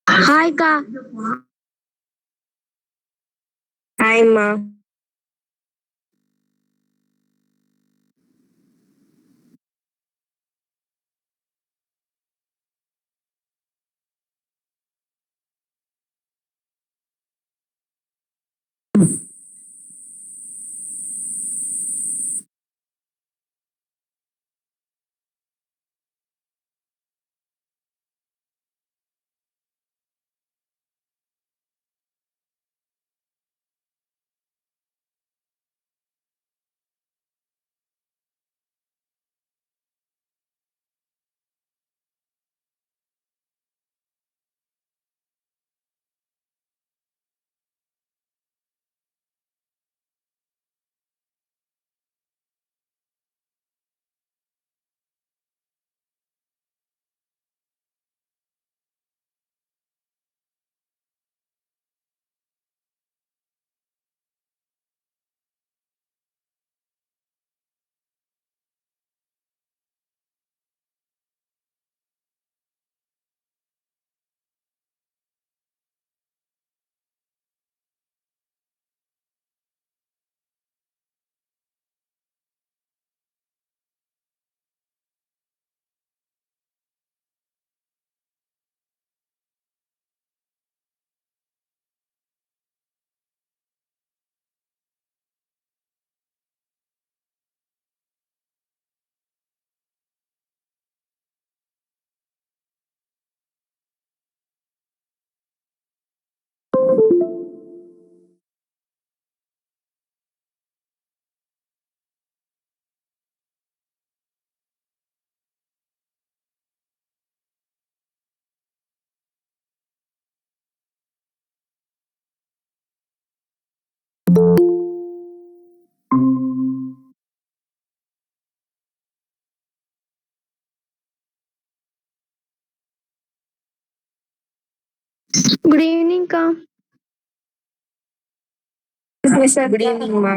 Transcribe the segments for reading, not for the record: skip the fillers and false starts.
ஹாய்க்கா. ஹாய்மா. Good ஈவினிங்க்கா. Good ஈவினிங்மா.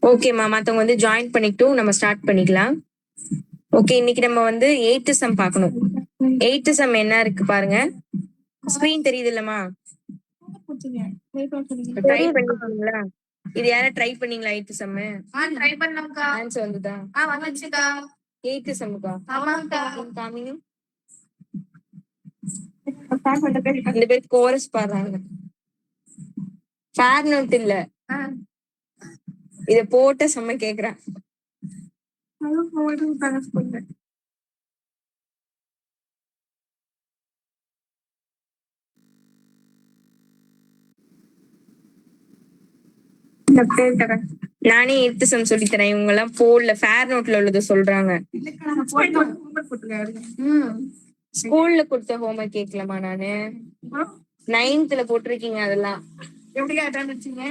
ஓகேம்மா, மத்தவங்க வந்து ஜாயின் பண்ணிக்கிட்டும் நம்ம ஸ்டார்ட் பண்ணிக்கலாம். ஓகே, இன்னைக்கு நம்ம வந்து 8th சம் பார்க்கணும். 8th சம் என்ன இருக்கு பாருங்க. ஸ்கிரீன் தெரியுது இல்லம்மா? ட்ரை பண்ணிருக்கீங்களா? இது யாரா ட்ரை பண்ணீங்களா 8th சம்? ட்ரை பண்ணோம்க்கா. ஆன்சர் வந்துதா? வந்துச்சுக்கா. 8th சம்க்கா? ஆமாக்கா. காமிங்க. இந்த பேர் கோரஸ் பாடுறாங்க. ஃபேர் நோட் இல்ல. இத போட்ட செம்ம கேக்குறேன். நானே 8th சம் சொல்லி தரேன். இவங்க எல்லாம் போன்ல ஃபேர் நோட்ல உள்ளத சொல்றாங்க. ஸ்கூல்ல கொடுத்த ஹோம்ஒர்க் கேட்கலாமா நானு? 9th போட்டிருக்கீங்க அதெல்லாம். எப்படி ஆரம்பிச்சீங்க?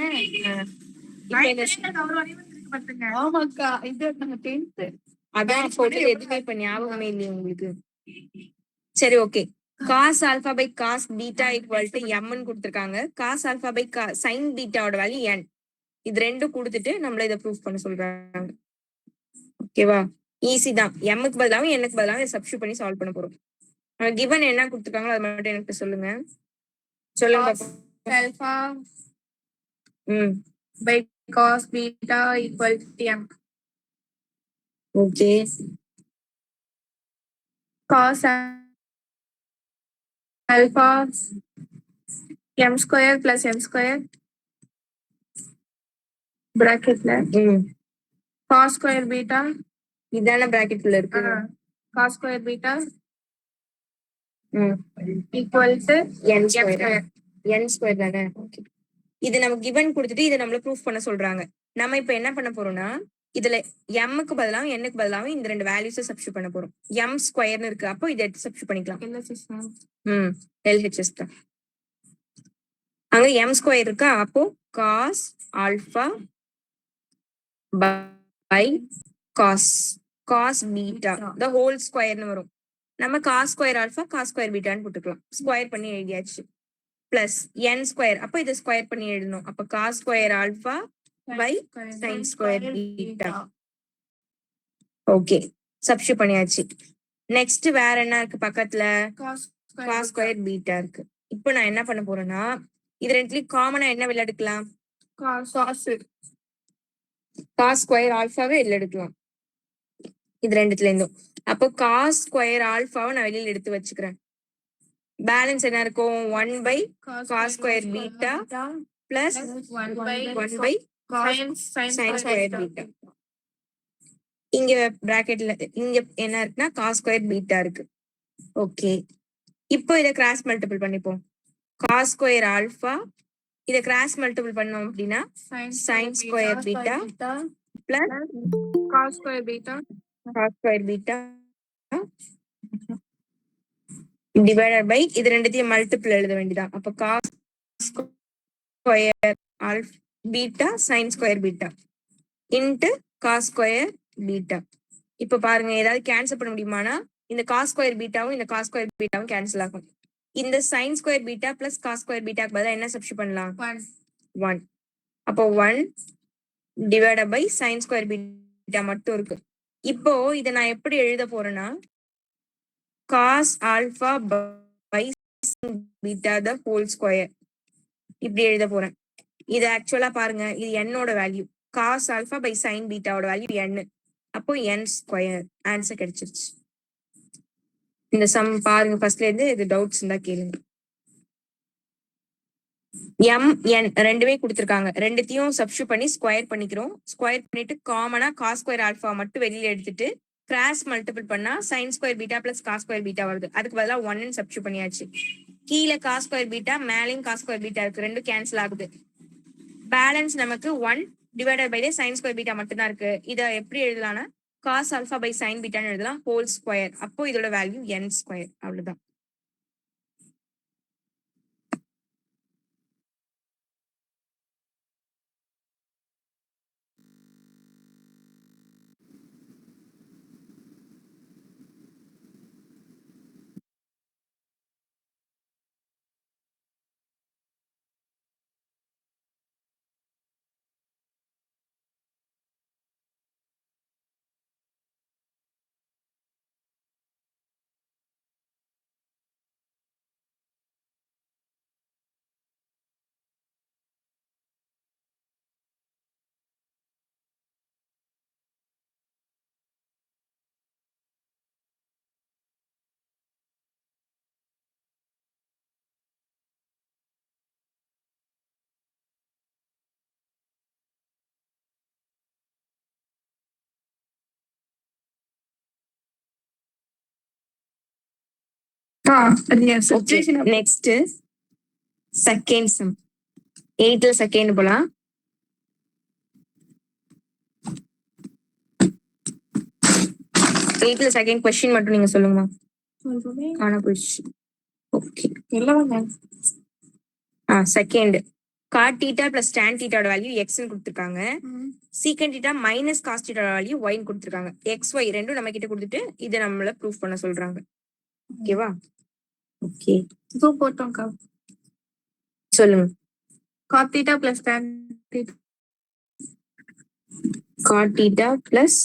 ஆமாக்கா, இது நாங்க 10th. அதான் போட்டு எதுவுமே இப்ப ஞாபகமே இல்லையே உங்களுக்கு. சரி, okay. cos alpha by cos beta equal to m ன்னு கொடுத்திருக்காங்க. cos alpha by sin beta ஓட வேல்யூ n. இது ரெண்டும் கொடுத்துட்டு நம்மள இதை ப்ரூஃப் பண்ண சொல்றாங்க. ஓகேவா? ஈஸி தான். எம்முக்கு பதிலாகவும் என்னக்கு பதிலாகவும் சப்ஸ்டியூட் பண்ணி சால்வ் பண்ண போறோம். கிவன் என்ன கொடுத்துருக்காங்களோ அது மட்டும் எனக்கு சொல்லுங்க. சொல்லுங்க பாப்போம். Alpha by cos beta equal to m. Okay. Cos alpha m square plus m square bracketல cos square beta இதான பிராக்கெட்ல இருக்கு. cos square beta equal to n square. n square தானே? ஓகே. இது நமக்கு கிவன் கொடுத்துட்டு இதை நம்மள ப்ரூஃப் பண்ண சொல்றாங்க. நம்ம இப்ப என்ன பண்ண போறோம்னா இதுல எம்முக்கு பதிலாகவும் என்னக்கு பதிலாகவும் இந்த ரெண்டு வேல்யூஸை சப்ஸ்டியூட் பண்ண போறோம். எம் ஸ்கொயர்னு இருக்கு, அப்போ இதை எடுத்து சப்ஸ்டியூட் பண்ணிக்கலாம். LHS தான். அங்க எம் ஸ்கொயர் இருக்கா, அப்போ cos alpha by cos beta the whole ஸ்கொயர்னு வரும். நம்ம cos square alpha cos square பீட்டான்னு போட்டுக்கலாம். ஸ்கொயர் பண்ணி எழுதியாச்சு. பிளஸ் என் ஸ்கொயர், அப்போ இதை ஸ்கொயர் பண்ணி எழுதணும். அப்ப cos square alpha by sine square beta. Okay, substitute பண்ணியாச்சு. நெக்ஸ்ட் வேற என்ன இருக்கு பக்கத்துல? காஸ் ஸ்கொயர் பீட்டா இருக்கு. இப்போ நான் என்ன பண்ண போறேன்னா இது ரெண்டுலயும் காமனா என்ன வெளில எடுக்கலாம்? காஸ் ஸ்கொயர் ஆல்பாவை வெளில எடுக்கலாம் இது ரெண்டுத்துல இருந்தும். அப்போ காஸ் ஸ்கொயர் ஆல்பாவை நான் வெளியில எடுத்து வச்சுக்கிறேன். பேலன்ஸ் என்ன இருக்கும்? 1 by cos square beta plus 1 by sine square beta. இங்க பிராக்கெட்ல இங்க என்ன இருக்குன்னா காஸ் ஸ்கொயர் பீட்டா இருக்கு. ஓகே, இப்போ இதை கிராஸ் மல்டிபிள் பண்ணிப்போம். காஸ் ஸ்கொயர் ஆல்பா இதை கிராஸ் மல்டிபிள் பண்ணோம் அப்படின்னா sine square beta plus cos square beta divided by இது ரெண்டுத்தையும் மல்டிபிள் எழுத வேண்டியதான். அப்ப cos square alpha beta sine square beta into cos square beta. இப்ப பாருங்க, ஏதாவது கேன்சல் பண்ண முடியுமானா இந்த காஸ் ஸ்கொயர் பீட்டாவும் இந்த காஸ் ஸ்கொயர் பீட்டாவும் கேன்சல் ஆகும். இந்த sine square beta plus cos square பீட்டாக்கு பதிலா என்ன சப்ஸ்டியூட் பண்ணலாம்? 1. அப்போ 1 divided by sine square beta மட்டும் இருக்கு. இப்போ இதை நான் எப்படி எழுத போறேன்னா cos alpha by beta the whole square இப்படி எழுத போறேன். இது ஆக்சுவலா பாருங்க, இது என்னோட value. Cos alpha by sine பீட்டாவோட வேல்யூ n. அப்போ n ஸ்கொயர் ஆன்சர் கிடைச்சிருச்சு. இந்த சம் பாருங்க, ஃபர்ஸ்ட்ல இருந்து இது டவுட்ஸ் இருந்தா கேளுங்க. m n ரெண்டுமே கொடுத்திருக்காங்க. ரெண்டுத்தையும் சப்ஸ்டியூட் பண்ணி ஸ்கொயர் பண்ணிக்கிறோம். ஸ்கொயர் பண்ணிட்டு காமனா காஸ் ஸ்கொயர் ஆல்பா மட்டும் வெளியில எடுத்துட்டு கிராஸ் மல்டிபிள் பண்ணா sine square beta plus cos square beta வருது. அதுக்கு பதிலா 1 சப்ஸ்டியூட் பண்ணியாச்சு. கீழே காஸ் ஸ்கொயர் பீட்டா, மேலையும் காஸ் ஸ்கொயர் பீட்டா இருக்கு, ரெண்டும் கேன்சல் ஆகுது. பேலன்ஸ் நமக்கு 1 divided by sine square beta மட்டும் தான் இருக்கு. இதை எப்படி எழுதலாம்னா காஸ் ஆல்பா பை சைன் பீட்டான்னு எழுதலாம் ஹோல் ஸ்கொயர். அப்போ இதோட வேல்யூ n ஸ்கொயர். அவ்வளவுதான். நெக்ஸ்ட் செகண்ட் சம் 8ல செகண்ட் போலாம். எயிட்ல செகண்ட் கொஸ்டின் மட்டும் நீங்க சொல்லுங்க. காண போயிடுச்சு. Okay second cot theta plus tan தீட்டாவோட வேல்யூ எக்ஸ்னு கொடுத்துருக்காங்க. சீக்கண்ட் தீட்டா மைனஸ் காஸ் தீட்டாவோட வேல்யூ ஒய்னு கொடுத்துருக்காங்க. எக்ஸ் ஒய் ரெண்டும் நம்ம கிட்ட கொடுத்துட்டு இதை நம்மள ப்ரூஃப் பண்ண சொல்றாங்க. ஓகேவா? ஓகே போட்டோம்க்கா. சொல்லுங்க. God theta plus tan theta God theta plus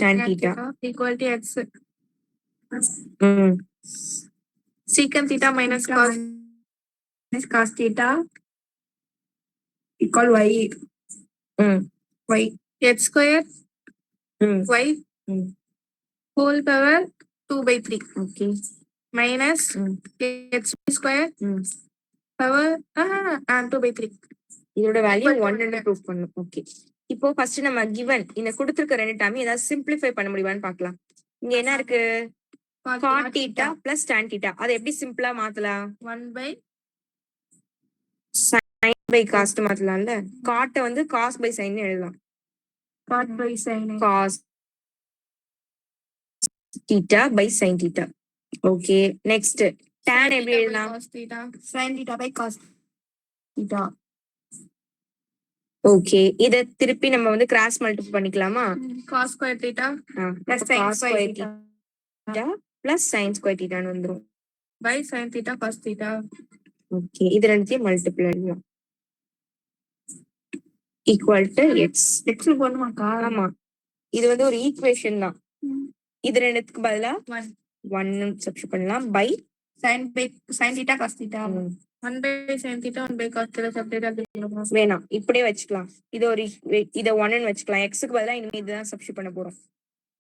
tan theta equal to x. ம் Secant theta minus cos theta equal y. ம் Y. X square ம் y ம் whole power 2/3 ஓகே minus ம் x square ம் power 2/3. இதோட value 1 proof பண்ணணும். Okay இப்போ first நம்ம கிவன் இந்த கொடுத்திருக்க ரெண்டு டைம் ஏதாவது சிம்பிளிஃபை பண்ண முடியுமான்னு பார்க்கலாம். இங்க என்ன இருக்கு? God theta plus tan theta. அதை எப்படி சிம்பிளா மாத்தலாம்? 1/sin/cos மாத்தலாம்ல. காட்டை வந்து cos by sin எழுதலாம். cot by sin. cos theta by sin theta. Okay next tan எப்படி எழுதலாம்? cos theta sin theta by cos theta. Okay இத திருப்பி நம்ம வந்து கிராஸ் மல்டிப்ளை பண்ணிக்கலாமா? cos square theta plus sin square theta plus sin square theta ன்னு வந்துரும். by sin theta cos theta. Okay இது ரெண்டுத்தையும் மல்டிப்ளை பண்ணலாம். Equal to X. x போடணுமாக்கா? ஆமா இது வந்து ஒரு ஈக்குவேஷன் தான். இது ரெண்டுத்துக்கு பதிலா 1 சப்ஸ்டிட்யூட் பண்ணலாம். By sin theta cos theta. 1/sin theta 1/cos theta செப்பரேட்டா வேணாம் இப்படியே வச்சுக்கலாம். இது ஒரு இத 1ன்னு வச்சுக்கலாம். எக்ஸ்க்கு பதிலா இனிமே இதுதான் சப்ஸ்டிட்யூட் பண்ண போறோம்.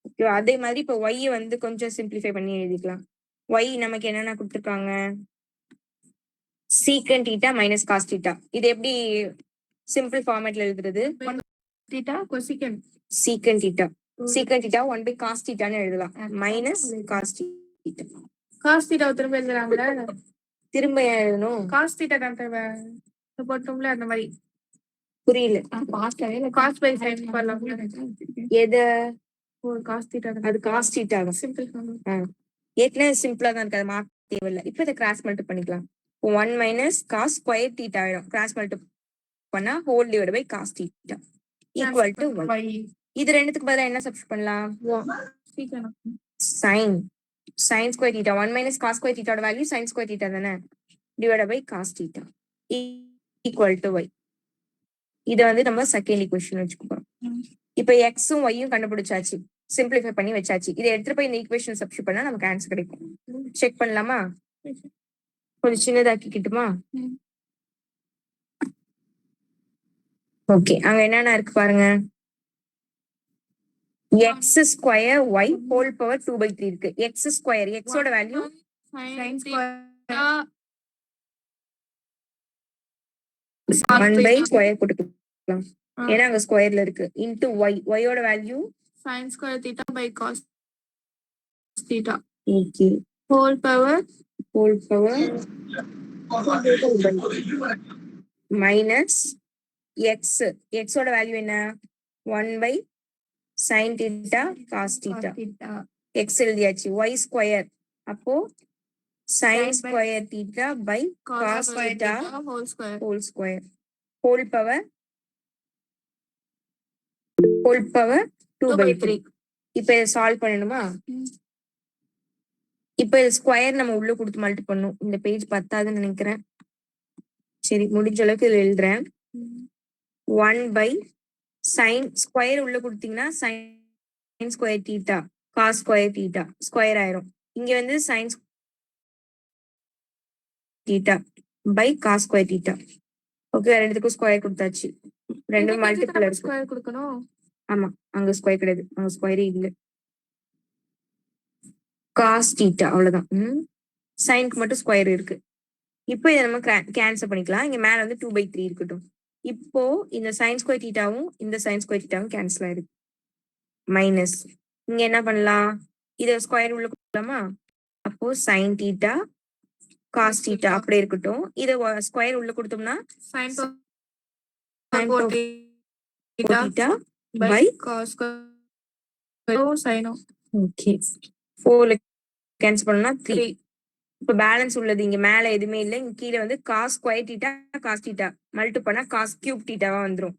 ஓகே அதே மாதிரி இப்போ y வந்து கொஞ்சம் சிம்பிளிஃபை பண்ணி எழுதிக்கலாம். y நமக்கு என்னென்ன கொடுத்துருக்காங்க? Secant theta minus cos theta. இது எப்படி சிம்பிள் ஃபார்மேட்ல எழுதுறது? theta cosecant. Secant theta secant theta 1/cos தீட்டான்னு எழுதலாம். Minus cos theta. cos theta திரும்ப எழுதுறாங்களா? திரும்ப எழுதணும். cos theta தான் தேவை. போட்டோம்ல அந்த மாதிரி. புரியல. cos by sin பண்ணலாம். எது? cos theta. அது cos theta தான். சிம்பிள் ஏற்கனவே சிம்பிளா தான் இருக்கு. அது மாத்த தேவையில்லை. இப்போ இதை கிராஸ் மல்டிப்ளை பண்ணிக்கலாம். 1 மைனஸ் காஸ் ஸ்கொயர் தீட்டா ஆயிடும். கிராஸ் மல்டிப்ளை பண்ணா whole divide by cos theta equal to 1. இது ரெண்டுத்துக்கு பதிலா என்ன சப்ஸ்டிட்யூட் பண்ணலாம்? sin square theta 1 minus cos square தீட்டாவோட வேல்யூ sin ஸ்கொயர் தீட்டா தானே divide by cos theta equal to y. இத வந்து நம்ம செகண்ட் ஈக்குவேஷன் வச்சுக்கிறோம். இப்போ எக்ஸும் ஒய்யும் கண்டுபிடிச்சாச்சு. சிம்பிளிஃபை பண்ணி வச்சாச்சு. இதை எடுத்துட்டு போய் இந்த ஈக்குவேஷன் சப்ஸ்டிட்யூட் பண்ணா நமக்கு ஆன்சர் கிடைக்கும். செக் பண்ணலாமா? கொஞ்சம் சின்னதாக்கிக்கிட்டுமா? ஓகே அங்க என்னென்ன இருக்கு பாருங்க. X square y whole power 2/3 இருக்கு. எக்ஸ் ஸ்கொயர் எக்ஸோட வேல்யூ sin square 1/ஸ்கொயர் போட்டுக்கலாம். ஏன்னா அங்க ஸ்கொயர்ல இருக்கு. இன்டு ஒய் ஒய்யோட value sin square theta by cos theta. Okay whole power minus x எக்ஸோட வேல்யூ என்ன? 1/sin theta cos theta. X எழுதியாச்சு. ஒய் ஸ்கொயர் அப்போ sin square theta by cos theta whole square whole power 2/3. இப்ப இதை solve பண்ணணுமா? இப்ப square நம்ம உள்ள கொடுத்து மல்டி பண்ணும். இந்த பேஜ் பத்தாதுன்னு நினைக்கிறேன். சரி முடிஞ்ச அளவுக்கு இதுல எழுதுறேன். 1/sin ஸ்கொயர் உள்ள கொடுத்தீங்கன்னா sin square theta cos square theta square ஆயிரும். இங்க வந்து sin theta by cos square theta. Okay ரெண்டுத்துக்கும் ஸ்கொயர் கொடுத்தாச்சு. ரெண்டும் மல்டிபிள் இருக்கு. ஸ்கொயர் கொடுக்கணும். ஆமா அங்க ஸ்கொயர் கிடையாது. அங்க ஸ்கொயரே இல்ல. காஸ் தீட்டா அவ்வளவுதான். சைனுக்கு மட்டும் ஸ்கொயர் இருக்கு. இப்போ இதை நம்ம கேன்சல் பண்ணிக்கலாம். இங்க மேல வந்து 2/3 இருக்கட்டும். இப்போ இந்த sin ஸ்கொயர் தீட்டாவும் இந்த sin ஸ்கொயர் தீட்டாவும் கேன்சல் ஆயிருக்கு. மைனஸ் இங்க என்ன பண்ணலாம்? இத ஸ்கொயர் உள்ள கொடுக்கலாமா? அப்போ sin தீட்டா காஸ் தீட்டா அப்படியே இருக்கட்டும். இதை ஸ்கொயர் உள்ள கொடுத்தோம்னா sin sin power theta by by cos square sin okay 4 cancel பண்ணா 3. 3. இப்ப பேலன்ஸ் உள்ளது இங்க மேல எதுவுமே இல்லை. இங்க கீழே வந்து cos square theta cos theta multi பண்ணா காஸ் கியூப் தீட்டாவா வந்துரும்.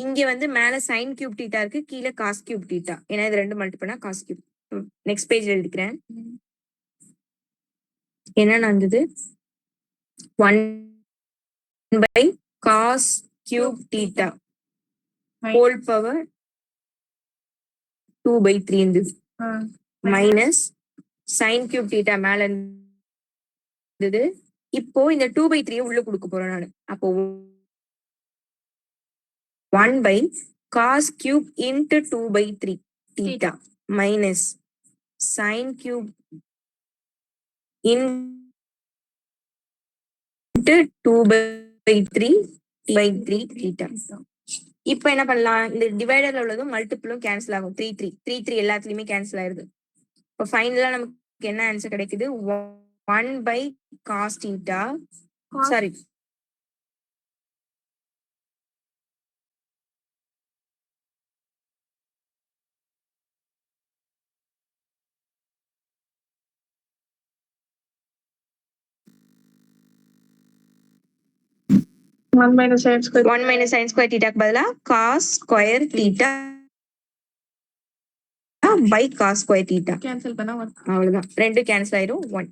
இங்க வந்து மேல சைன் கியூப் தீட்டா இருக்கு, கீழே காஸ் கியூப் தீட்டா. ஏன்னா இது ரெண்டு மல்டி பண்ணா காஸ் கியூப். நெக்ஸ்ட் பேஜ்ல எழுதிக்கிறேன். என்ன நடந்தது? 1 by cos cube theta whole power 2 by 3 இருந்தது. மைனஸ் சைன் கியூப் தீட்டா மேல இருந்தது. இப்போ இந்த 2 by 3 உள்ள கொடுக்க போறேன் நான். அப்போ 1 by cos cube into 2 by 3 theta minus sin cube into 2 by 3 by 3 theta. இப்போ என்ன பண்ணலாம்? இந்த டிவைடர்ல உள்ளதும் மல்டிபிளும் கேன்சல் ஆகும். 3 3 3 3 எல்லாத்துலயுமே கேன்சல் ஆயிருது. இப்போ ஃபைனலா நமக்கு என்ன ஆன்சர் கிடைக்குது? 1 by cos theta sorry One minus sin square 1 minus sin square theta க்கு பதிலா cos square theta by cos square theta. cancel பண்ணா 1. அவ்வளவுதான், ரெண்டு கேன்சல் ஆயிரும் 1.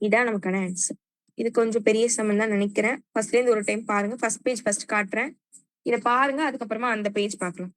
இதான் நமக்கான ஆன்சர். இது கொஞ்சம் பெரிய சம் தான் நினைக்கிறேன். ஃபர்ஸ்ட்ல இருந்து ஒரு டைம் பாருங்க. ஃபர்ஸ்ட் பேஜ் ஃபர்ஸ்ட் காட்டுறேன், இதை பாருங்க. அதுக்கப்புறமா அந்த பேஜ் பார்க்கலாம்.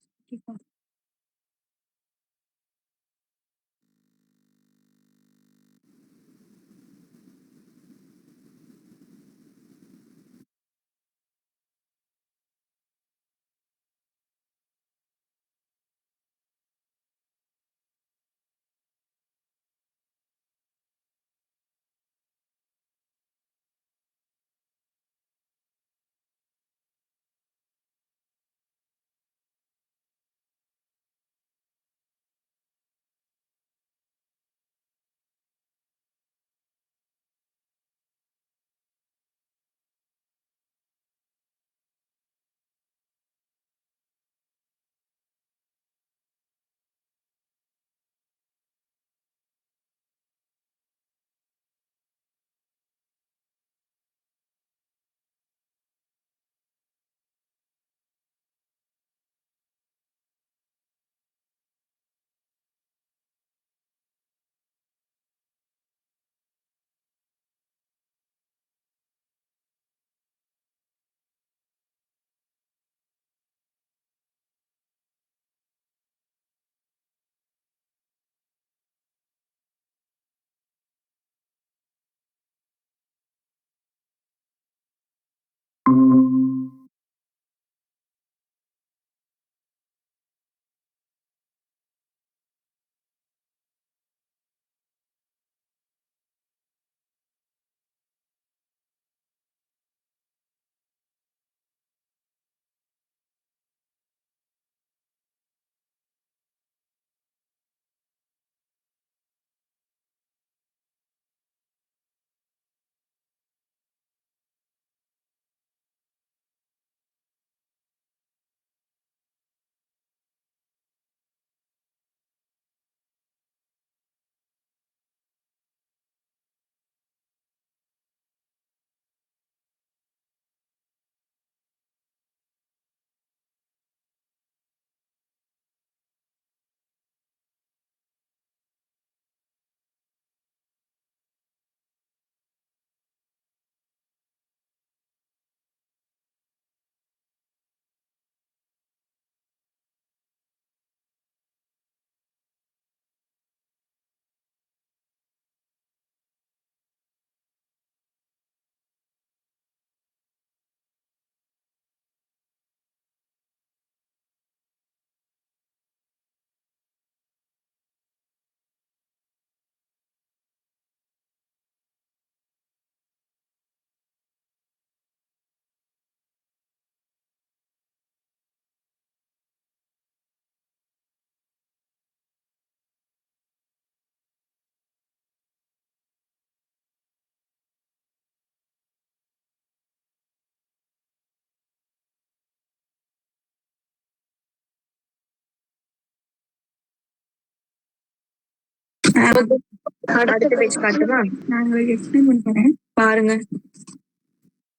அடுத்த பேஜ் காட்டுமா? நான் உங்களுக்கு எக்ஸ்பிளைன் பண்ணி தரேன். பாருங்க.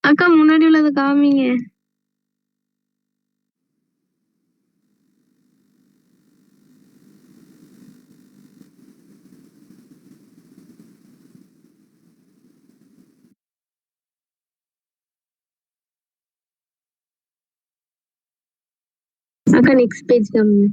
அக்கா முன்னாடி உள்ளது காமிங்க. அக்கா நெக்ஸ்ட் பேஜ் காமிங்க.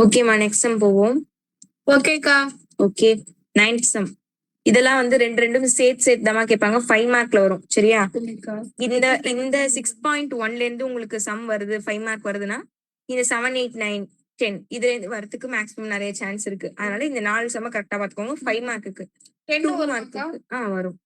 ஓகேமா, நெக்ஸ்ட் சம் போவோம். ஓகேக்கா. Okay, 9th sum. இதெல்லாம் வந்து ரெண்டும் சேர்த்து தாமா கேட்பாங்க. 5 மார்க்ல வரும். சரியா? இந்த 6.1ல இருந்து உங்களுக்கு சம் வருது, 5 மார்க் வருதுன்னா இந்த 7, 8, 9, 10 இதுல இருந்து வரதுக்கு மேக்ஸிமம் நிறைய சான்ஸ் இருக்கு. அதனால இந்த 4 சம கரெக்டா பாத்துக்கோங்க. 5 மார்க்குக்கு 2 மார்க்குக்கு வரும்.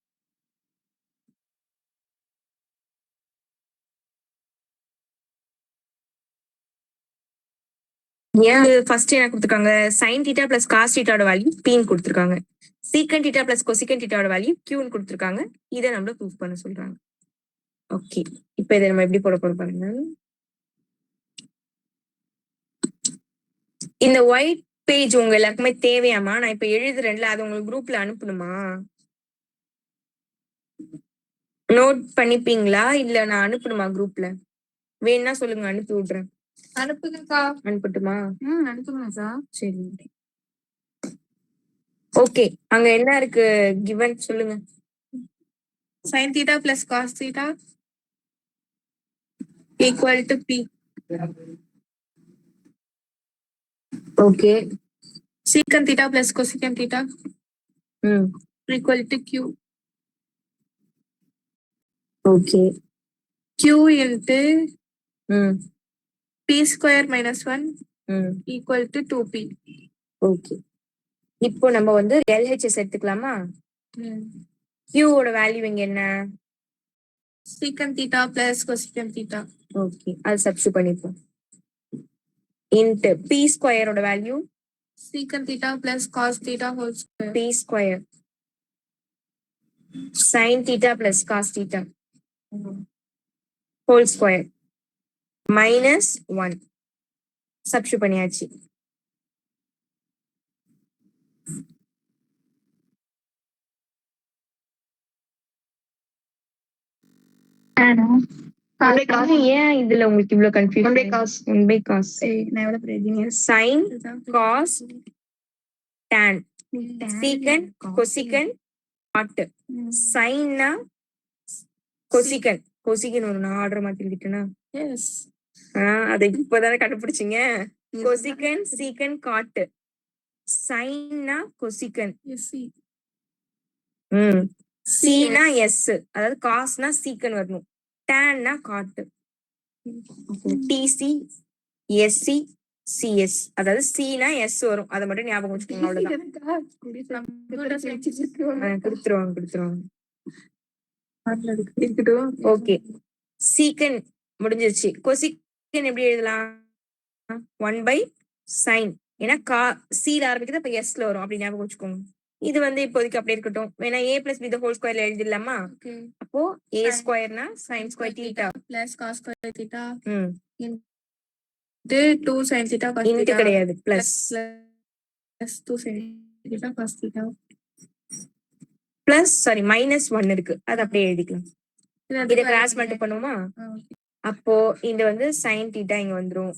ஏன் ஃபர்ஸ்ட் என்ன கொடுத்துருக்காங்க? sin θ plus cos θ வேல்யூ pன்னு கொடுத்துருக்காங்க. secant θ plus cosecant θ வேல்யூ qன்னு கொடுத்துருக்காங்க. இதை நம்மள ப்ரூஃப் பண்ண சொல்றாங்க. ஓகே, இப்போ இதை நம்ம எப்படி போட போறோம் பாருங்க. இந்த ஒயிட் பேஜ் உங்க எல்லாருக்குமே தேவையாமா? நான் இப்ப எழுதுறேன்ல, அது உங்களுக்கு குரூப்ல அனுப்பணுமா? நோட் பண்ணிப்பீங்களா இல்ல நான் அனுப்பணுமா குரூப்ல? வேணும்னா சொல்லுங்க, அனுப்பி விடுறேன். அனுப்புங்கக்கா. அனுப்பட்டுமா? அனுப்புங்கக்கா. சரி, ஓகே. அங்க என்ன இருக்கு கிவன் சொல்லுங்க. sin θ plus cos θ equal to p. Okay. secant θ plus cosecant θ equal to q. Okay. q into p square minus 1 equal to 2p. Okay, இப்போ நம்ம வந்து LHS எடுத்துக்கலாமா? Q ஓட வேல்யூ இங்க என்ன? secant θ plus cosecant θ. ஓகே, அது substitute பண்ணிப்போம். Into p square ஓட value secant θ plus cos θ whole square. p square sin θ plus cos θ whole square minus 1 substitute பண்ணியாச்சு. ஏன் இதுல உங்களுக்கு இவ்வளவு கன்ஃபியூஷன்? 1 by cos நான் எவ்வளவு பிரதிங்க? sin cos tan secant cosecant cot sin னா cosecant ஒரு நான் ஆர்டர் மாத்திக்கிட்டேனா? Yes. அதை இப்பதானே கண்டுபிடிச்சீங்க. cosecant secant cot sin னா cosecant c னா s, அதாவது cos னா secant வரணும், tan னா cot, tc sc cs, அதாவது c னா s வரும். அதை மட்டும் ஞாபகம் வச்சுக்கோங்க. அவ்வளவுதான். கொடுத்துருவாங்க. ஓகே, secant முடிஞ்சிருச்சு. cosecant எப்படி எழுதலாம்? 1 by sin. ஏன்னா cல ஆரம்பிக்குது அப்ப sல வரும் அப்படி ஞாபகம் வச்சுக்கோங்க. இது வந்து இப்போதைக்கு அப்படியே இருக்கட்டும். வேணா a plus b the whole square எழுதிடலாமா? அப்போ a ஸ்கொயர்னா sin square theta plus cos square theta ம் இது 2 sin theta cos into theta கிடையாது plus plus 2 sin theta cos theta plus sorry minus 1 இருக்கு அது அப்படியே எழுதிக்கலாம். இத கிராஸ் மட்டும் பண்ணுவோமா? அப்போ இந்த வந்து sin theta இங்க வந்துரும்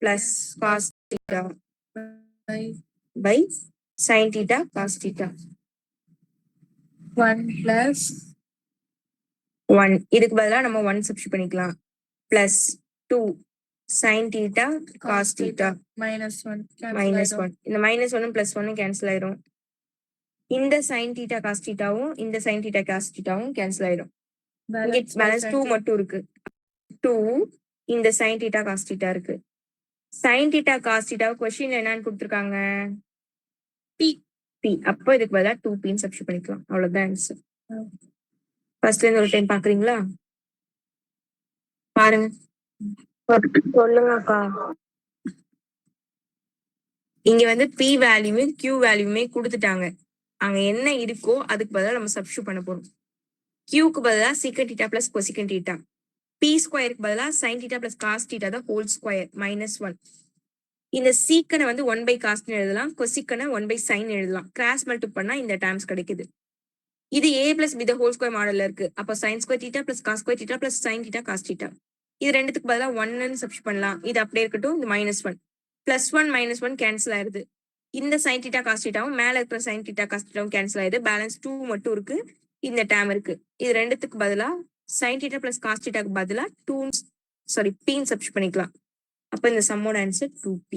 plus cos theta by sin theta cos theta 1 plus 1 இதுக்கு பதிலா நம்ம 1 சப்ஸ்டிட் பண்ணிக்கலாம் plus 2 sin theta cos theta minus 1 minus 1 இந்த minus 1 plus 1 கேன்சல் ஆயிரும். இந்த sin theta cos thetaவும் இந்த sin theta cos thetaவும் கேன்சல் ஆயிரும். இங்க பேலன்ஸ் 2 மட்டும் இருக்கு. 2 இந்த sin theta cos theta இருக்கு. sin theta cos theta question என்னன்னு கொடுத்திருக்காங்க? p அப்போ இதுக்கு பதிலா 2p ன்னு சப்ஸ்டிட் பண்ணிக்கலாம். அவ்வளவுதான் ஆன்சர். ஃபர்ஸ்ட்ல இருந்து ஒரு டைம் பாக்குறீங்களா? பாருங்க. சொல்லுங்க அக்கா. இங்க வந்து p வேல்யூமே q வேல்யூமே கொடுத்துட்டாங்க. அங்க என்ன இருக்கோ அதுக்கு பதிலா நம்ம சப்ஸ்டிட் பண்ண போறோம். q பதிலா secant theta plus cosecant theta. p ஸ்கொயருக்கு பதிலா sin theta plus cos theta the whole square minus 1. இந்த சீக்கனை வந்து 1 by cos எழுதலாம், கொசிக்கனை 1 by sin எழுதலாம். கிராஸ் மல்டிபிள் பண்ணா இந்த டேர்ம்ஸ் கிடைக்குது. இது a plus b the whole square மாடல்ல இருக்கு. அப்ப sin square theta plus cos square theta plus sin theta cos theta. இது ரெண்டுத்துக்கு பதிலா 1 சப்ஸ்டிட் பண்ணலாம். இது அப்படியே இருக்கட்டும். இந்த -1 +1 -1 கேன்சல் ஆயிருது. இந்த sin theta cos thetaவும் மேல இருக்கிற sin theta cos thetaவும் கேன்சல் ஆயிருது. பேலன்ஸ் 2 மட்டும் இருக்கு. இந்த டேர்ம் இருக்கு. இது ரெண்டுத்துக்கு பதிலா sin theta plus cos thetaக்கு பதிலா p சப்ஸ்டிட் பண்ணிக்கலாம். அப்ப இந்த சம்மோட ஆன்சர் 2p.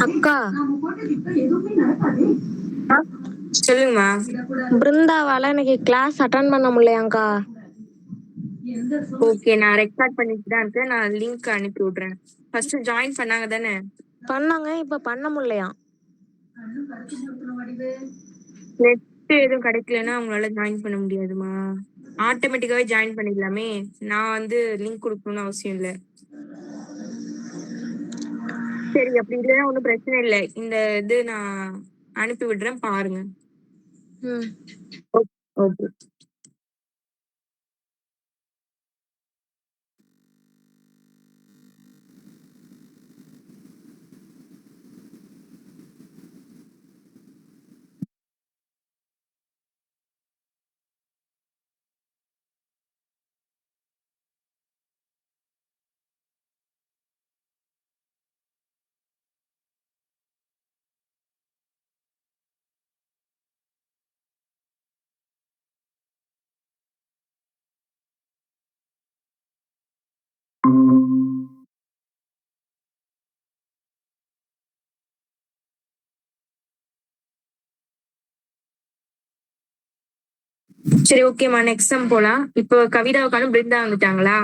அக்கா சொல்லுங்கம்மா. பிருந்தாவால எனக்கு கிளாஸ் அட்டன் பண்ண முடியலையாங்க்கா. ஓகே, நான் ரெக்கார்ட் பண்ணிட்டு தான் இருக்கேன். நான் லிங்க் அனுப்பி விடுறேன். ஃபர்ஸ்ட் ஜாயின் பண்ணாங்க தானே? பண்ணாங்க, இப்ப பண்ண முடியலையாம். நெட் எதுவும் கிடைக்கலன்னா அவங்களால ஜாயின் பண்ண முடியாதுமா. ஆட்டோமேட்டிக்காவே ஜாயின் பண்ணிக்கலாமே. நான் வந்து லிங்க் கொடுக்கணும்னு அவசியம் இல்லை. சரி, அப்படி இல்லைன்னா ஒன்றும் பிரச்சனை இல்லை. இந்த இது நான் அனுப்பி விடுறேன், பாருங்க. ஓகே. சரி ஓகேம்மா நெக்ஸ்ட் சம் போலாம். இப்போ கவிதாவுக்கான பிருந்தா வந்துட்டாங்களா?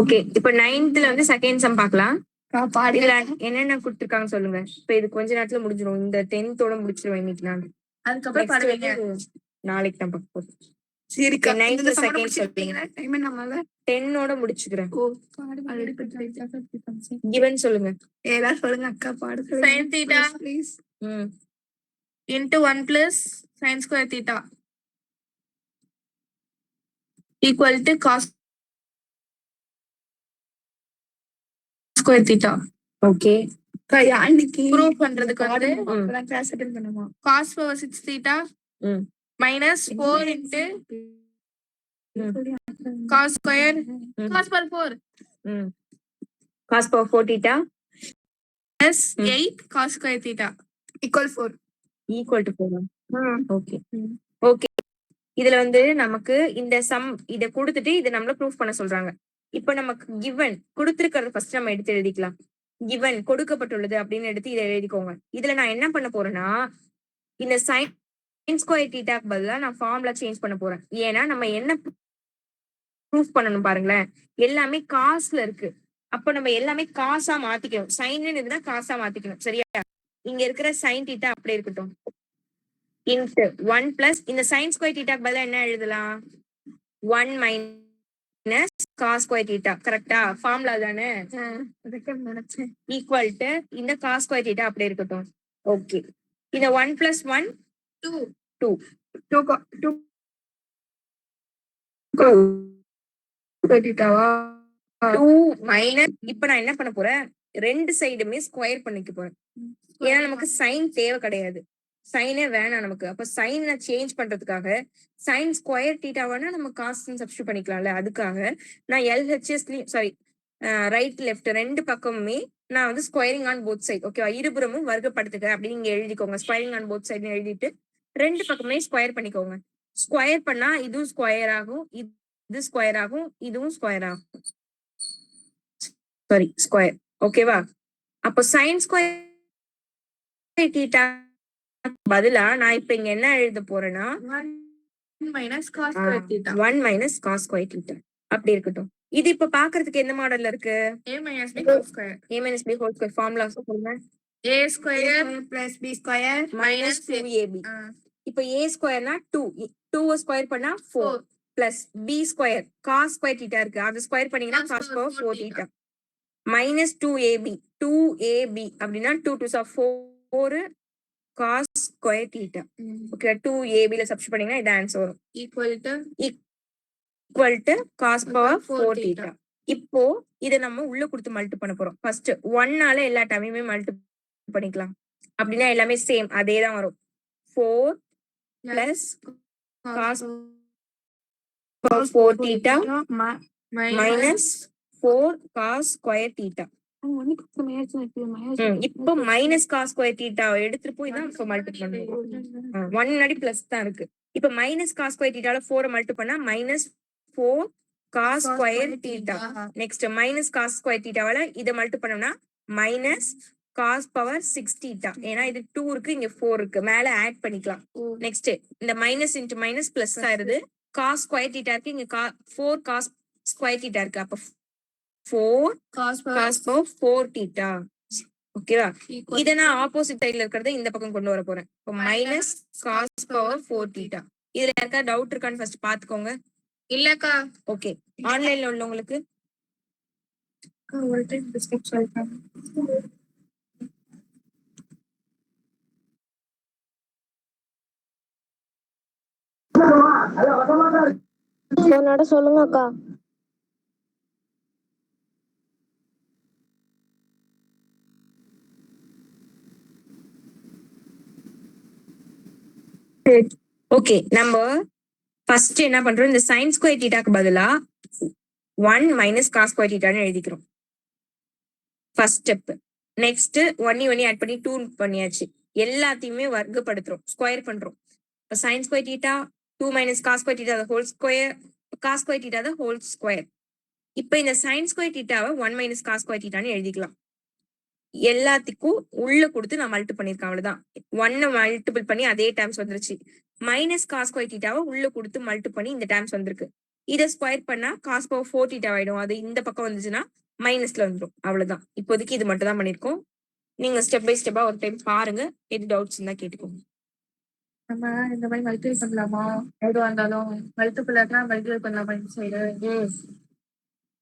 ஓகே இப்ப 9th வந்து செகண்ட் சம் பார்க்கலாம். இதுல என்னென்ன கொடுத்துருக்காங்க சொல்லுங்க. இப்ப இது கொஞ்ச நேரத்துல முடிஞ்சிடும். இந்த 10th முடிச்சிருவேன் இன்னைக்கு நான். அதுக்கப்புறம் பாடுவீங்க. நாளைக்கு தான் பார்க்க போறோம். சரி Okay, 9th செகண்ட் சொல்றீங்க. டைம் நம்மால 10 முடிச்சுக்கிறேன். ஓ ஆல்ரெடி படிச்சு given சொல்லுங்க. ஏதாவது சொல்லுங்க அக்கா பாடு. sin theta please into 1 plus sin square theta equal to cos square theta. Okay அன்னைக்கு ப்ரூவ் பண்றதுக்கு வந்து கிளாஸ் அட்டெண்ட் பண்ணுமா cos power 6 theta minus 4 into cos square cos power 4 cos power 4 theta plus 8 cos square theta equal 4 equal to 4. Okay okay இதுல வந்து நமக்கு இந்த some இத கொடுத்துட்டு இத நம்மள ப்ரூஃப் பண்ண சொல்றாங்க. இப்போ நமக்கு given கொடுத்திருக்கிறது ஃபர்ஸ்ட் நம்ம எடுத்து எழுதிக்கலாம். given கொடுக்கப்பட்டுள்ளது அப்படின்னு எடுத்து இதை எழுதிக்கோங்க. இதுல நான் என்ன பண்ண போறேன்னா இந்த sin square theta க்கு பதிலா நான் ஃபார்முலா சேஞ்ச் பண்ண போறேன். ஏன்னா நம்ம என்ன ப்ரூஃப் பண்ணணும் பாருங்களேன், எல்லாமே காசுல இருக்கு. அப்ப நம்ம எல்லாமே காசா மாத்திக்கணும். சைன் இதுனா காசா மாத்திக்கணும். சரியா? இங்க இருக்கிற sin theta அப்படியே இருக்கட்டும். இன்ட்டு 1 பிளஸ் இந்த sin square theta க்கு பதிலா என்ன எழுதலாம்? 1 மைனஸ் cos square theta. கரெக்டா? ஃபார்முலா தானே? ஈக்குவல் டு இந்த cos square theta அப்படியே இருக்கட்டும். ஓகே இந்த 1 பிளஸ் 1 2 மைனஸ் இப்ப நான் என்ன பண்ண போறேன், ரெண்டு சைடுமே ஸ்கொயர் பண்ணிக்க போறேன். ஏன்னா நமக்கு சைன் தேவை கிடையாது, சைனே வேணாம் நமக்கு. அப்ப சைனை சேஞ்ச் பண்றதுக்காக சைன் ஸ்கொயர் தீட்டாவானா நம்ம காஸ் சப்ஸ்டியூட் பண்ணிக்கலாம்ல, அதுக்காக நான் எல்ஹெச்எஸ்லயும் சாரி ரைட் லெஃப்ட் ரெண்டு பக்கமுமே நான் வந்து ஸ்கொயரிங் ஆன் போத் சைட். ஓகேவா? இருபுறமும் வர்க்கப்படுத்துக்க அப்படின்னு நீங்க எழுதிக்கோங்க. ஸ்கொயரிங் ஆன் போத் சைடு எழுதிட்டு ரெண்டு பக்கமே ஸ்கொயர் பண்ணிக்கோங்க. ஸ்கொயர் பண்ணா இதுவும் ஸ்கொயர் ஆகும், இது ஸ்கொயர் ஆகும், இதுவும் ஸ்கொயர் ஆகும். Sorry square. ஓகேவா? அப்போ சைன் ஸ்கொயர் தீட்டா பதிலா நான் இப்ப இங்க என்ன எழுத போறேன்னா 1 மைனஸ் காஸ் ஸ்கொயர் தீட்டா அப்படி இருக்கட்டும். இது இப்ப பாக்குறதுக்கு எந்த மாடல்ல இருக்கு? a minus b whole square. a minus b whole square formula சொல்லுங்க. a square plus b square minus 2ab. இப்ப a ஸ்கொயர்னா 2, 2 ஸ்கொயர் பண்ணா 4 plus b ஸ்கொயர் cos ஸ்கொயர் தீட்டா இருக்கு, அது ஸ்கொயர் பண்ணீங்கன்னா cos power 4 theta minus 2ab. 2ab அப்படின்னா 2 2s are 4 cos square theta. Okay 2ab ல substitute பண்ணீங்கன்னா இது ஆன்சர் வரும். Equal to cos power 4 theta. இப்போ இத நம்ம உள்ள கொடுத்து மல்டி பண்ண போறோம். ஃபர்ஸ்ட் 1 னால எல்லா டைமுமே மல்டி பண்ணிக்கலாம். அப்படின்னா எல்லாமே சேம் அதே தான் வரும். 4 plus cos power 4 theta minus 4 cos square theta. இப்போ மைனஸ் காஸ் ஸ்கொயர் தீட்டாவை எடுத்துட்டு போய் தான் இப்ப மல்டி பண்ணுவோம். 1 முன்னாடி பிளஸ் தான் இருக்கு. இப்ப மைனஸ் காஸ் ஸ்கொயர் தீட்டால 4 மல்டி பண்ணா minus 4 cos ஸ்கொயர் தீட்டா. நெக்ஸ்ட் மைனஸ் காஸ் ஸ்கொயர் தீட்டாவால இதை மல்டி பண்ணோம்னா minus cos பவர் 6 தீட்டா. ஏன்னா இது 2 இருக்கு, இங்க 4 இருக்கு, மேல ஆட் பண்ணிக்கலாம். நெக்ஸ்ட் இந்த மைனஸ் இன்டு மைனஸ் பிளஸ் ஆயிருது. காஸ் ஸ்கொயர் தீட்டா இருக்கு, இங்க 4 cos ஸ்கொயர் தீட்டா இருக்கு. அப்ப 4 cos power 4 theta. ஓகேவா? இத நான் ஆப்போசிட் சைடுல இருக்கிறத இந்த பக்கம் கொண்டு வர போறேன். இப்போ மைனஸ் cos power 4 theta. இதுல யாருக்கா டவுட் இருக்கான்னு ஃபர்ஸ்ட் பாத்துக்கோங்க. இல்லக்கா ஓகே ஆன்லைன்ல உள்ளவங்களுக்கு ஒரு டைம் டிஸ்கஸ் சொல்றேன். என்னோட சொல்லுங்க அக்கா. ஓகே நம்ம ஃபர்ஸ்ட் என்ன பண்றோம், இந்த sin ஸ்கொயர் தீட்டாக்கு பதிலா 1 மைனஸ் காஸ் ஸ்கொயர் தீட்டான்னு எழுதிக்கிறோம். First step. நெக்ஸ்ட் 1 ஆட் பண்ணி 2 பண்ணியாச்சு. எல்லாத்தையுமே வர்க்கப்படுத்துறோம், ஸ்கொயர் பண்றோம். இப்போ sin square theta 2 minus cos square theta whole square, cos square theta whole square. இப்போ இந்த sin ஸ்கொயர் தீட்டாவை 1 மைனஸ் காஸ் ஸ்கொயர் தீட்டான்னு எழுதிக்கலாம். எல்லாத்துக்கும் உள்ள கொடுத்து நான் மல்டி பண்ணிருக்கேன், அவ்வளவுதான். 1 மல்டிபிள் பண்ணி அதே டேர்ம்ஸ் வந்துருச்சு. மைனஸ் காஸ் ஸ்கொயர் தீட்டாவை உள்ள கொடுத்து மல்டி பண்ணி இந்த டேர்ம்ஸ் வந்திருக்கு. இதை ஸ்கொயர் பண்ணா காஸ் பவர் 4 தீட்டா ஆயிடும். அது இந்த பக்கம் வந்துச்சுன்னா மைனஸ்ல வந்துடும். அவ்வளவுதான். இப்போதைக்கு இது மட்டும் தான் பண்ணிருக்கோம். நீங்க ஸ்டெப் பை ஸ்டெப்பா ஒரு டைம் பாருங்க. எது டவுட்ஸ் இருந்தா கேட்டுக்கோங்க. நம்ம இந்த மாதிரி மல்டிபிள் பண்ணலாமா? எதுவா இருந்தாலும் மல்டிபிள் மல்டிபிள் பண்ணலாமா இந்த சைடு?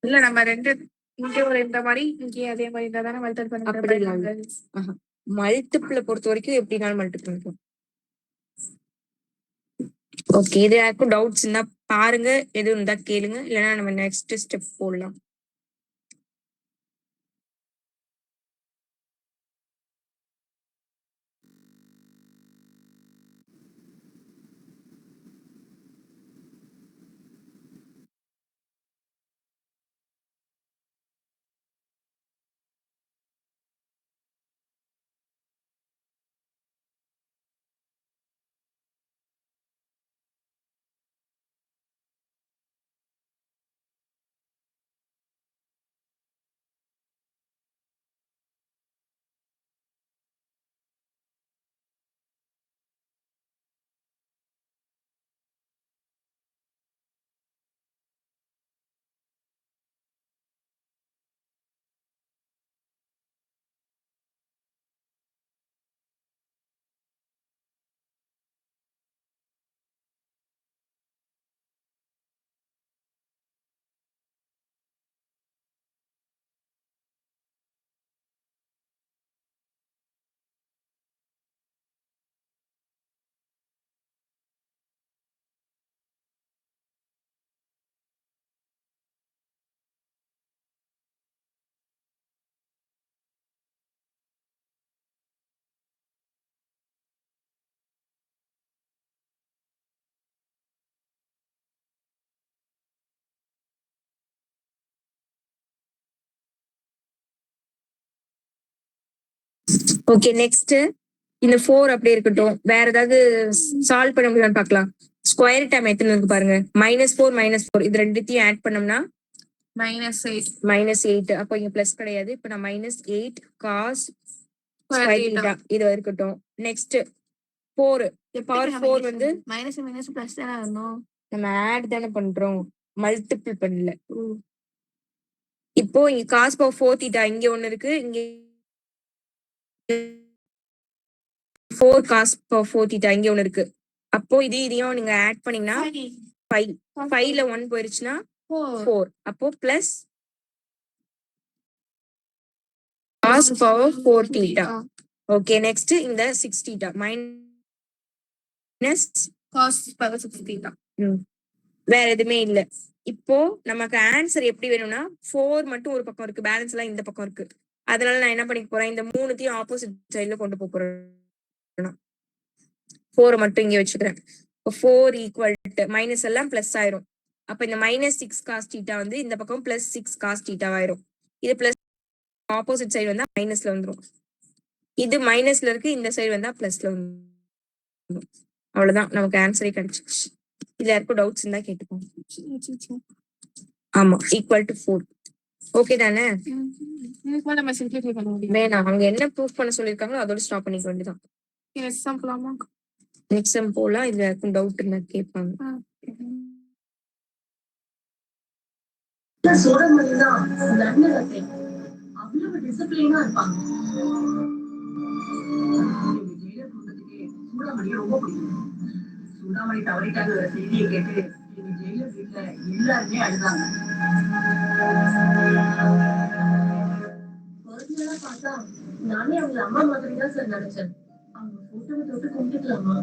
இல்ல நம்ம ரெண்டு இங்கே ஒரு இந்த மாதிரி இங்கே அதே மாதிரி இருந்தா தானே மல்டிபிள் பண்ண. மல்டிபிள பொறுத்த வரைக்கும் எப்படினாலும் மல்டிபிள் இருக்கும். ஓகே, இது யாருக்கும் டவுட்ஸ் இருந்தா பாருங்க, எதுவும் இருந்தா கேளுங்க, இல்லைன்னா நம்ம நெக்ஸ்ட் ஸ்டெப் போடலாம். ஓகே, நெக்ஸ்ட் இந்த 4 அப்படியே இருக்கட்டும். வேற ஏதாவது சால்வ் பண்ண முடியுமான்னு பார்க்கலாம். ஸ்கொயர் டேர்ம் எத்தனை இருக்கு பாருங்க. -4 இது ரெண்டுத்தையும் ஆட் பண்ணோம்னா -8. அப்போ இங்க பிளஸ் கிடையாது. இப்போ நான் -8 காஸ் ஸ்கொயர் தீட்டா இது இருக்கட்டும். நெக்ஸ்ட் 4 பவர் 4 வந்து மைனஸ் பிளஸ் தானே வரணும். நம்ம ஆட் தானே பண்றோம், மல்டிபிள் பண்ணல. இப்போ இங்க காஸ் பவர் 4 தீட்டா இங்க ஒண்ணு இருக்கு, இங்க 4 காஸ் பவர் 4 தீட்டா இங்க ஒண்ணு இருக்கு. அப்போ இதையும் நீங்க ஆட் பண்ணீங்கன்னா 5ல 1 போயிருச்சுன்னா 4. அப்போ plus cos power 4 theta. Okay, next இந்த 6 theta minus cos power 6 theta. வேற எதுவுமே இல்ல. இப்போ நமக்கு ஆன்சர் எப்படி வேணும்னா 4 மட்டும் ஒரு பக்கம் இருக்கு, பேலன்ஸ் எல்லாம் இந்த பக்கம் இருக்கு. அதனால நான் என்ன பண்ணிக்க போறேன், இந்த மூணுத்தையும் ஆப்போசிட் சைட்ல கொண்டு போறேன். 4 மட்டும் இங்க வச்சுக்கிறேன். 4 ஈக்குவல் டு மைனஸ் எல்லாம் பிளஸ் ஆயிரும். அப்ப இந்த -6 காஸ் தீட்டா வந்து இந்த பக்கம் +6 காஸ் தீட்டா ஆயிரும். இது பிளஸ் ஆப்போசிட் சைடு வந்தா மைனஸ்ல வந்துரும். இது மைனஸ்ல இருக்கு, இந்த சைடு வந்தா பிளஸ்ல வந்துரும். அவ்வளவுதான், நமக்கு ஆன்சரே கிடைச்சிச்சு. இதுல யாருக்கும் டவுட்ஸ் இருந்தா கேட்டுக்கோங்க. ஆமா, ஈக்குவல் டு 4. ஓகே தானே? வேணாம், அவங்க என்ன ப்ரூஃப் பண்ண சொல்லிருக்காங்களோ அதோட ஸ்டாப் பண்ணிக்க வேண்டியதான். நெக்ஸ்ட் சம் போலாம். இதுல யாருக்கும் டவுட் இருந்தா கேட்பாங்க. அவ்வளவு டிசிப்ளினா இருப்பாங்க. சூடாமணி ரொம்ப பிடிக்கும். சூடாமணி தவறிட்டாங்க செய்தியை கேட்டு எங்க ஜெயிலர் வீட்டுல எல்லாருமே அழுதாங்க. பர்சனலா பார்த்தா நானே அவங்க அம்மா மாதிரி தான் சார் நினைச்சேன். அவங்க போட்டோவை தொட்டு கும்பிட்டுக்கலாமா?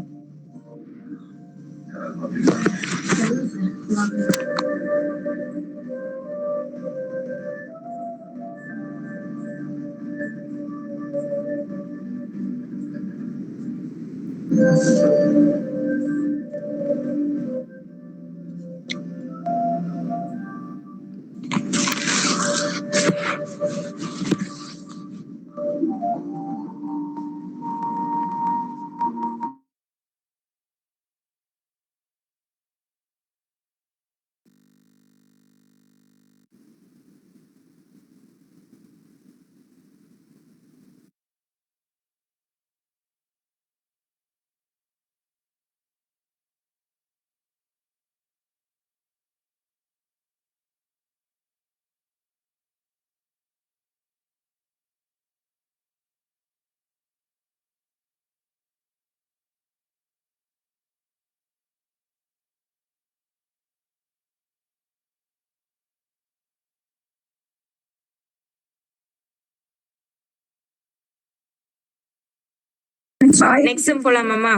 நெக்ஸ்ட் சம் போலாமாமா?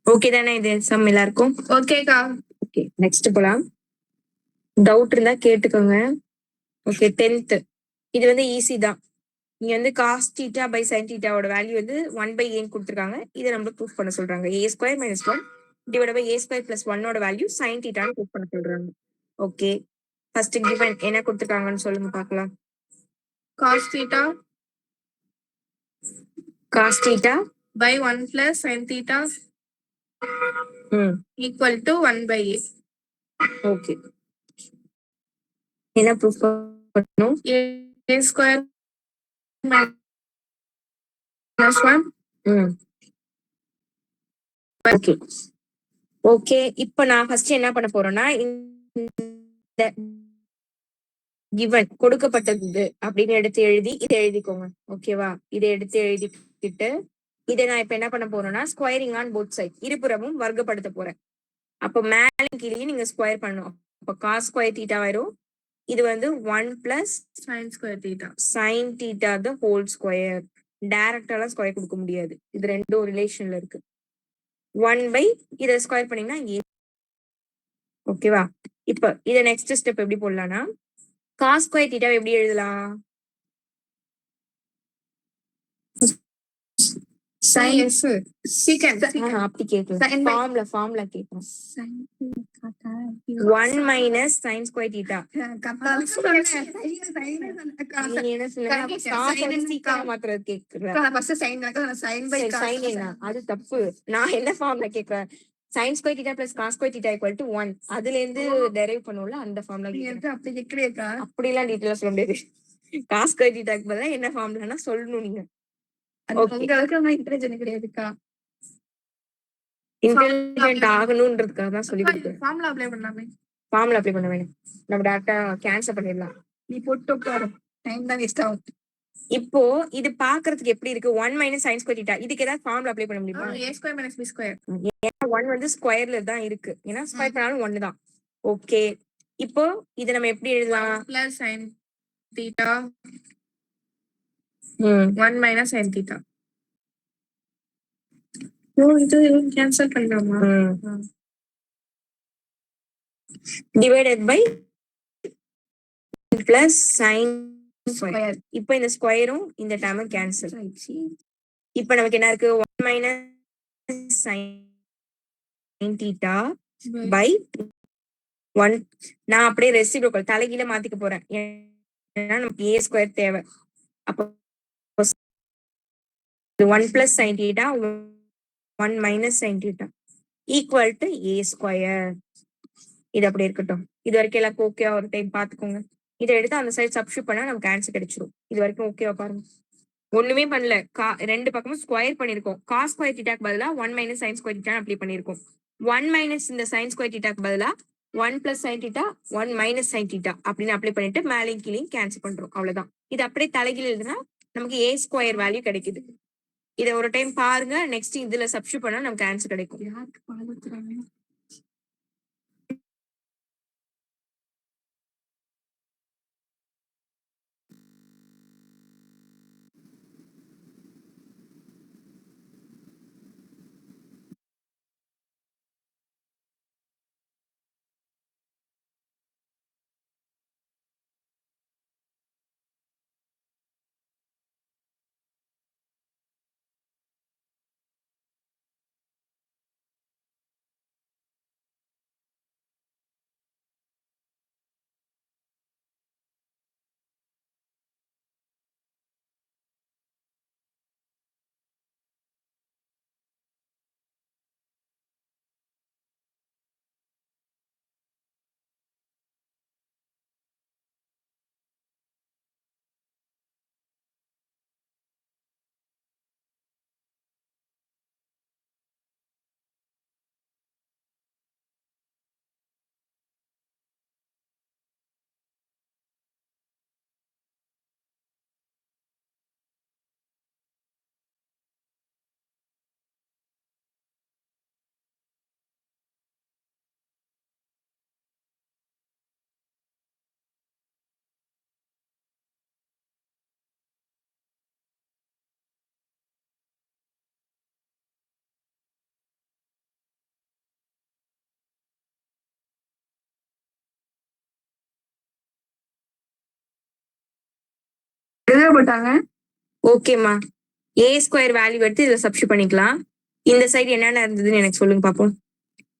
ஓகே தானே இது சம் எல்லாருக்கும்? ஓகேக்கா. ஓகே நெக்ஸ்ட் போலாம். டவுட் இருந்தா கேட்டுக்கோங்க. ஓகே 10th இது வந்து ஈஸி தான். இங்க வந்து cos theta by sin theta ஓட வேல்யூ வந்து 1/a கொடுத்துருக்காங்க. இதை நம்ம ப்ரூஃப் பண்ண சொல்றாங்க. a² - 1 டிவைட் பை a² + 1 ஓட வேல்யூ sin theta ப்ரூஃப் பண்ண சொல்றாங்க. ஓகே ஃபர்ஸ்ட் given என்ன கொடுத்துருக்காங்கன்னு சொல்லுங்க பார்க்கலாம். cos theta cos theta by 1 plus sin theta equal to 1/a. Okay என்ன ப்ரூஃப் பண்ணணும்? a square minus 1 okay okay இப்போ நான் ஃபர்ஸ்ட் என்ன பண்ண போறேன்னா இந்த given கொடுக்கப்பட்டது அப்படின்னு எடுத்து எழுதி இதை எழுதிக்கோங்க. ஓகேவா? இதை எடுத்து எழுதிக்கிட்டு இதை நான் இப்ப என்ன பண்ண போறேன்னா ஸ்கொயரிங் ஆன் போத் சைட் இருபுறமும் வர்க்கப்படுத்த போறேன். அப்போ மேல கீழே நீங்க ஸ்கொயர் பண்ணணும். அப்போ cos ஸ்கொயர் தீட்டா வரும். இது வந்து 1 plus sin square theta. sin theta the whole square. டைரக்டாலாம் ஸ்கொயர் கொடுக்க முடியாது. இது ரெண்டும் ரிலேஷன்ல இருக்கு. 1 இதை ஸ்கொயர் பண்ணீங்கன்னா ஓகேவா? இப்ப இதை நெக்ஸ்ட் ஸ்டெப் எப்படி போடலாம்னா cos ஸ்கொயர் தீட்டாவை எப்படி எழுதலாம்? sin secant அப்படி கேட்கலாம். sin by ஃபார்ம்ல கேட்கலாம். sin 1 minus sin square theta. நீங்க என்ன சொல்லுங்க? சீக்கிரம் மாத்திரம் கேக்குறேன். sin என்ன? அது தப்பு. நான் என்ன ஃபார்ம்ல கேக்குறேன்? sin square theta plus cos square theta equal to 1. அதுல இருந்து டெரைவ் பண்ணுவோம்ல அந்த ஃபார்ம்ல அப்படி கேக்குறேக்கா. அப்படிலாம் டீடைலா சொல்ல முடியாது. cos square theta க்கு பதிலா என்ன ஃபார்ம்லனா சொல்லணும் நீங்க. உங்களுக்கு இன்டெலிஜென்ட் கிடையாதுக்கா. இன்டெலிஜென்ட் ஆகணும்ன்றதுக்காக தான் சொல்லி கொடுக்குறேன். ஃபார்முலா அப்ளை பண்ணலாமே. ஃபார்முலா அப்ளை பண்ண வேணும். நம்ம டைரக்டா கேன்சல் பண்ணிடலாம். நீ போட்டு உட்காரு. டைம் தான் வேஸ்ட் ஆகும். இப்போ இது பாக்குறதுக்கு எப்படி இருக்கு? 1 minus sin square theta. இதுக்கு ஏதாவது ஃபார்முலா அப்ளை பண்ண முடியுமா? a² minus b². ஏன்னா 1 வந்து ஸ்கொயர்ல தான் இருக்கு. ஏன்னா ஸ்கொயர் பண்ணாலும் 1 தான். ஓகே இப்போ இத நம்ம எப்படி எழுதலாம்? plus sin theta 1 minus sin theta. இது கேன்சல் பண்ணலாமா? Divided by plus sin square. இப்போ இந்த ஸ்கொயரும் இந்த டேர்மும் கேன்சல். இப்போ நமக்கு என்ன இருக்கு? 1 minus sin theta by 1. நான் அப்படியே ரெசிப்ரோக்கல் தலைகீழ மாத்திக்க போறேன். ஏன்னா நமக்கு a ஸ்கொயர் தேவை. அப்போ 1 plus sin theta 1 minus sin theta equal to a square. இது அப்படி இருக்கட்டும். இது வரைக்கும் எல்லாம் ஓகே. ஒரு டைம் பாத்துக்கோங்க. இதை எடுத்து அந்த சைடு சப்ஸ்டிட் பண்ணா நமக்கு ஆன்சர் கிடைச்சிரும். இது வரைக்கும் ஓகேவா பாருங்க. ஒண்ணுமே பண்ணல. ரெண்டு பக்கமும் ஸ்கொயர் பண்ணிருக்கோம். cos ஸ்கொயர் தீட்டாக்கு பதிலா 1 minus sin square theta apply பண்ணிருக்கோம். 1 minus இந்த sin ஸ்கொயர் தீட்டாக்கு பதிலா 1 plus sin theta 1 minus sin theta அப்படின்னு அப்ளை பண்ணிட்டு மேலையும் கீழையும் கேன்சல் பண்றோம். அவ்வளவுதான். இது அப்படியே தலைகீழ எழுதுனா நமக்கு a ஸ்கொயர் வேல்யூ கிடைக்குது. இதை ஒரு டைம் பாருங்க. நெக்ஸ்ட் இதுல சப்ஸ்டிட் பண்ணா நமக்கு ஆன்சர் கிடைக்கும். போட்டாங்க ஓகேம்மா. ஏ ஸ்கொயர் வேல்யூ எடுத்து இதுல சப்ஸ்டியூட் பண்ணிக்கலாம். இந்த சைடு என்னென்ன இருந்ததுன்னு எனக்கு சொல்லுங்க பாப்போம்.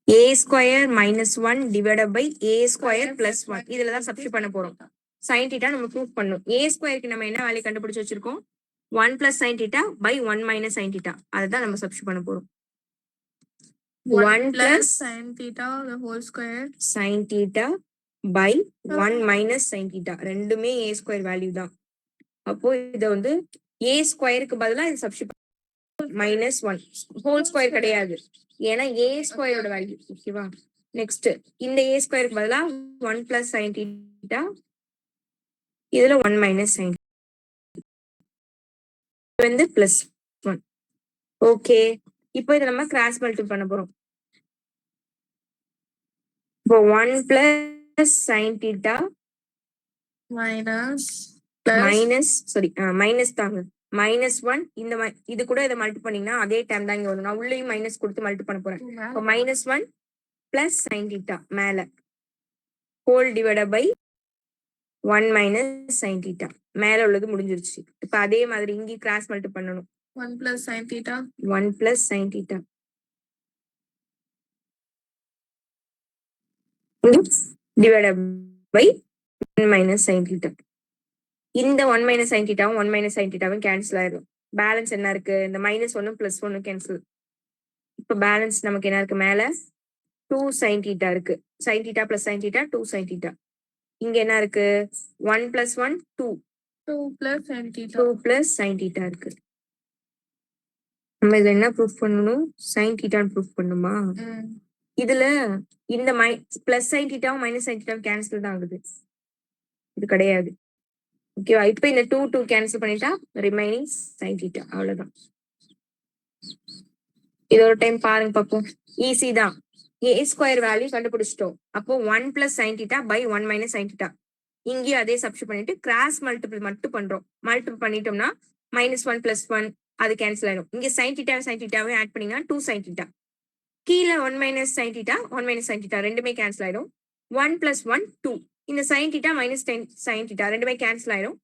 A square minus 1 divided by a square plus 1 இதுல தான் சப்ஸ்டியூட் பண்ண போறோம். சைன் தீட்டா நம்ம ப்ரூவ் பண்ணணும். ஏ ஸ்கொயருக்கு நம்ம என்ன வேல்யூ கண்டுபிடிச்சு வச்சிருக்கோம்? 1 plus sine theta by 1 minus sine theta. அதுதான் நம்ம சப்ஸ்டியூட் பண்ண போறோம். 1 plus sin theta the whole square sine theta by 1 minus sine theta. ரெண்டுமே ஏ ஸ்கொயர் வேல்யூ தான். அப்போ இத வந்து ஏ ஸ்கொயருக்கு பதிலா இது சப்ஸ்டியூட் மைனஸ் 1 ஹோல் ஸ்கொயர் கிடையாது. ஏன்னா ஏ ஸ்கொயரோட வேல்யூ. ஓகேவா? நெக்ஸ்ட் இந்த ஏ ஸ்கொயருக்கு பதிலா 1 பிளஸ் சைன் தீட்டா, இதுல 1 மைனஸ் சைன் வந்து பிளஸ் 1. ஓகே, இப்போ இதை நம்ம கிராஸ் மல்டிபிள் பண்ண போறோம். இப்போ 1 plus sine theta minus minus sorry minus தாங்க -1 இந்த இது கூட இதை மல்டி பண்ணீங்கன்னா அதே டைம் தான் இங்க வரும். நான் உள்ளேயும் மைனஸ் கொடுத்து மல்டி பண்ண போறேன். இப்போ -1 பிளஸ் சைன் தீட்டா மேல whole divided by 1 minus sine theta மேல உள்ளது முடிஞ்சிருச்சு. இப்ப அதே மாதிரி இங்கே கிராஸ் மல்டி பண்ணணும். 1 plus sin theta 1 plus sine theta divided by 1 minus sine theta. இந்த 1 மைனஸ் சைன் தீட்டாவும் 1 மைனஸ் சைன் தீட்டாவும் கேன்சல் ஆயிடும். பேலன்ஸ் என்ன இருக்கு? இந்த -1 +1 கேன்சல். இப்ப பேலன்ஸ் நமக்கு என்ன இருக்கு? மேல 2 சைன் தீட்டா இருக்கு. Sine theta plus sine theta 2 sine theta. இங்க என்ன இருக்கு? 1 + 1 2 2 plus sin theta 2 plus sine theta இருக்கு. நம்ம இதுல என்ன ப்ரூஃப் பண்ணணும்? சைன் தீட்டான்னு ப்ரூஃப் பண்ணுமா? இதுல இந்த பிளஸ் சைன் தீட்டாவும் மைனஸ் சைன் தீட்டாவும் கேன்சல் தான் ஆகுது. இது கிடையாது. ஓகேவா? இப்ப இந்த 2 கேன்சல் பண்ணிட்டா ரிமைனிங் சைன் தீட்டா. அவ்வளவுதான். இது ஒரு டைம் பாருங்க பார்ப்போம். ஈஸி தான். ஏ ஸ்கொயர் வேல்யூ கண்டுபிடிச்சிட்டோம். அப்போ 1 plus sine theta by 1 minus sine theta. இங்கேயும் அதே சப்ஸ்டியூட் பண்ணிட்டு கிராஸ் மல்டிபிள் மட்டும் பண்றோம். மல்டிபிள் பண்ணிட்டோம்னா -1 +1 அது கேன்சல் ஆயிடும். இங்க சைன் தீட்டாவே ஆட் பண்ணீங்கன்னா 2 சைன் தீட்டா. கீழே 1 minus sine theta 1 minus sine theta ரெண்டுமே கேன்சல் ஆயிடும். 1 + 1 2 இந்த sine theta minus sine theta ரெண்டுமே கேன்சல் ஆயிடும்.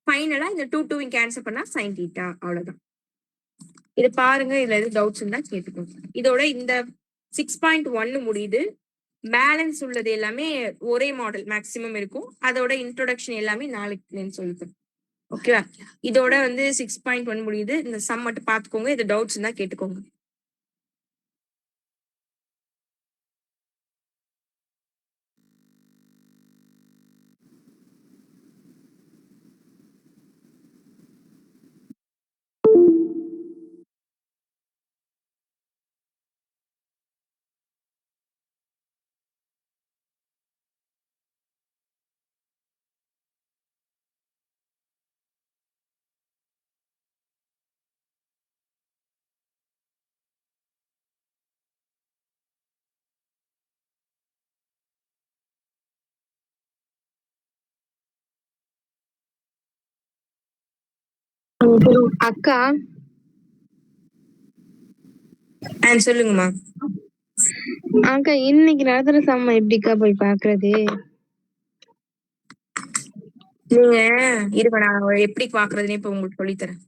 ஃபைனலா இந்த 2 கேன்சல் பண்ணா சைன் தீட்டா. அவ்வளவுதான். இது பாருங்க. இதுல எது டவுட்ஸ் இருந்தா கேட்டுக்கோங்க. இதோட இந்த 6.1 முடியுது. பேலன்ஸ் உள்ளது எல்லாமே ஒரே மாடல் மேக்ஸிமம் இருக்கும். அதோட இன்ட்ரோடக்ஷன் எல்லாமே நாளைக்கு சொல்லிட்டேன். ஓகேவா? இதோட வந்து 6.1 முடியுது. இந்த சம் மட்டும் பாத்துக்கோங்க. இது டவுட்ஸ் இருந்தா கேட்டுக்கோங்க. அக்கா சொல்லுங்கம்மா. அக்கா இன்னைக்கு நடத்துற சம்ம எப்படிக்கா போய் பாக்குறது? நீங்க இருங்க, நான் எப்படி பாக்குறதுன்னு இப்ப உங்களுக்கு சொல்லித்தரேன்.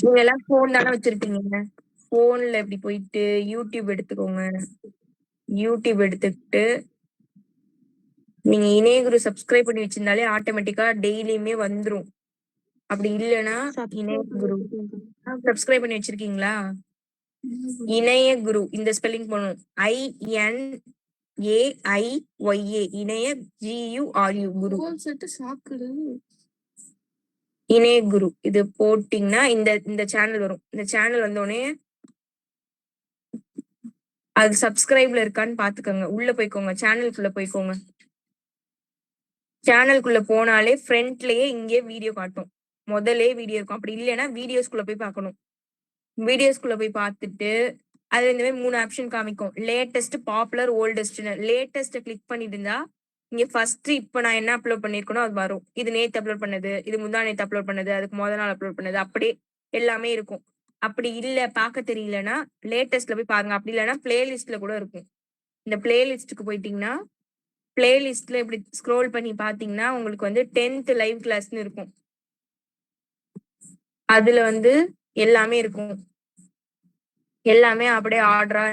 நீங்க எல்லாம் போன் தானே வச்சிருப்பீங்க. போன்ல இப்படி போயிட்டு யூடியூப் எடுத்துக்கோங்க. யூடியூப் எடுத்துக்கிட்டு நீங்க இணையகுரு சப்ஸ்கிரைப் பண்ணி வச்சிருந்தாலே ஆட்டோமேட்டிக்கா டெய்லியுமே வந்துரும். அப்படி இல்லைன்னா இணையகுரு சப்ஸ்கிரைப் பண்ணி வச்சிருக்கீங்களா? இணையகுரு இந்த ஸ்பெல்லிங் பண்ணணும். INAIYA இணைய GURU குரு. இணையகுரு இது போட்டீங்கன்னா இந்த சேனல் வரும். இந்த சேனல் வந்தோடனே அது சப்ஸ்கிரைப்ல இருக்கான்னு பாத்துக்கோங்க. உள்ள போய்க்கோங்க. சேனலுக்குள்ள போய்க்கோங்க. சேனலுக்குள்ள போனாலே ஃப்ரண்ட்லயே இங்கே வீடியோ காட்டும். முதலே வீடியோ இருக்கும். அப்படி இல்லைன்னா வீடியோஸ்குள்ள போய் பார்க்கணும். வீடியோஸ்குள்ள போய் பார்த்துட்டு அதுல இந்த மாதிரி 3 ஆப்ஷன் காமிக்கும். Latest, popular, oldest. Latest click பண்ணிட்டு இருந்தா இங்க ஃபர்ஸ்ட் இப்ப நான் என்ன அப்லோட் பண்ணிருக்கணும் அது வரும். இது நேத்து அப்லோட் பண்ணது, இது முந்தா நேத்து அப்லோட் பண்ணது, அதுக்கு முதல் நாள் அப்லோட் பண்ணது, அப்படியே எல்லாமே இருக்கும். அப்படி இல்ல பார்க்க தெரியலன்னா லேட்டஸ்ட்ல போய் பாருங்க. அப்படி இல்லைன்னா பிளேலிஸ்ட்ல கூட இருக்கும். இந்த பிளேலிஸ்டுக்கு போயிட்டீங்கன்னா பிளேலிஸ்ட்ல இப்படி ஸ்க்ரோல் பண்ணி பாத்தீங்கன்னா உங்களுக்கு வந்து 10th லைவ் கிளாஸ்னு இருக்கும். அதுல வந்து எல்லாமே இருக்கும். எல்லாமே அப்படியே ஆர்டரா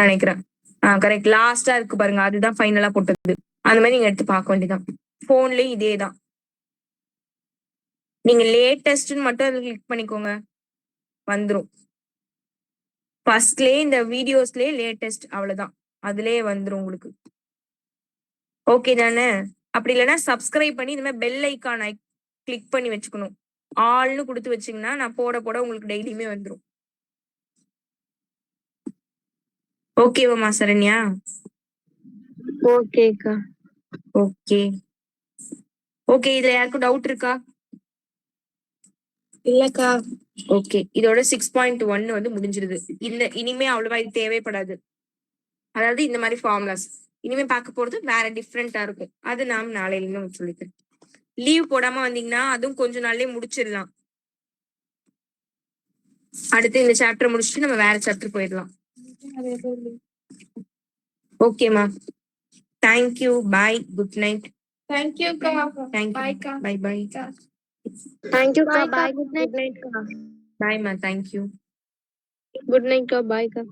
நினைக்கிறேன். கரெக்ட். லாஸ்டா இருக்கு பாருங்க, அதுதான் ஃபைனலா போட்டது. அந்த மாதிரி நீங்க எடுத்து பார்க்க வேண்டியதான். போன்லயும் இதேதான். நீங்க லேட்டஸ்ட்னு மட்டும் அதுல கிளிக் பண்ணிக்கோங்க, வந்துரும். ஃபர்ஸ்ட்லயே இந்த வீடியோஸ்லயே லேட்டஸ்ட், அவ்வளவுதான். அதுலயே வந்துரும் உங்களுக்கு. ஓகே தானே? அப்படி இல்லைன்னா சப்ஸ்கிரைப் பண்ணி இந்த மாதிரி பெல் ஐக்கானை கிளிக் பண்ணி வச்சுக்கணும். ஆல்னு கொடுத்து வச்சீங்கன்னா நான் போட போட உங்களுக்கு டெய்லியுமே வந்துரும். ஓகேவாமா சரண்யா? ஓகேக்கா. Okay okay. இதுல யாருக்கும் டவுட் இருக்கா? இல்லக்கா. ஓகே, இதோட 6.1 வந்து முடிஞ்சிருது. இந்த இனிமே அவ்வளவா இது தேவைப்படாது. அதாவது இந்த மாதிரி ஃபார்முலாஸ் இனிமே பார்க்க போறது வேற டிஃப்ரெண்டா இருக்கும். அது நாம் நாளையில இருந்து சொல்லிக்கிறேன். லீவ் போடாம வந்தீங்கன்னா அதுவும் கொஞ்ச நாள்லயே முடிச்சிடலாம். அடுத்து இந்த சாப்டர் முடிச்சுட்டு நம்ம வேற சாப்டர் போயிடலாம். ஓகேமா, தேங்க்யூ, பாய், குட் நைட். தேங்க்யூக்கா. தேங்க்யூ, பாய்க்கா. Bye bye. தேங்க்யூக்கா. Bye, bye. Good good night. பாய்மா, தேங்க்யூ. குட் நைட்க்கா. பாய்க்கா.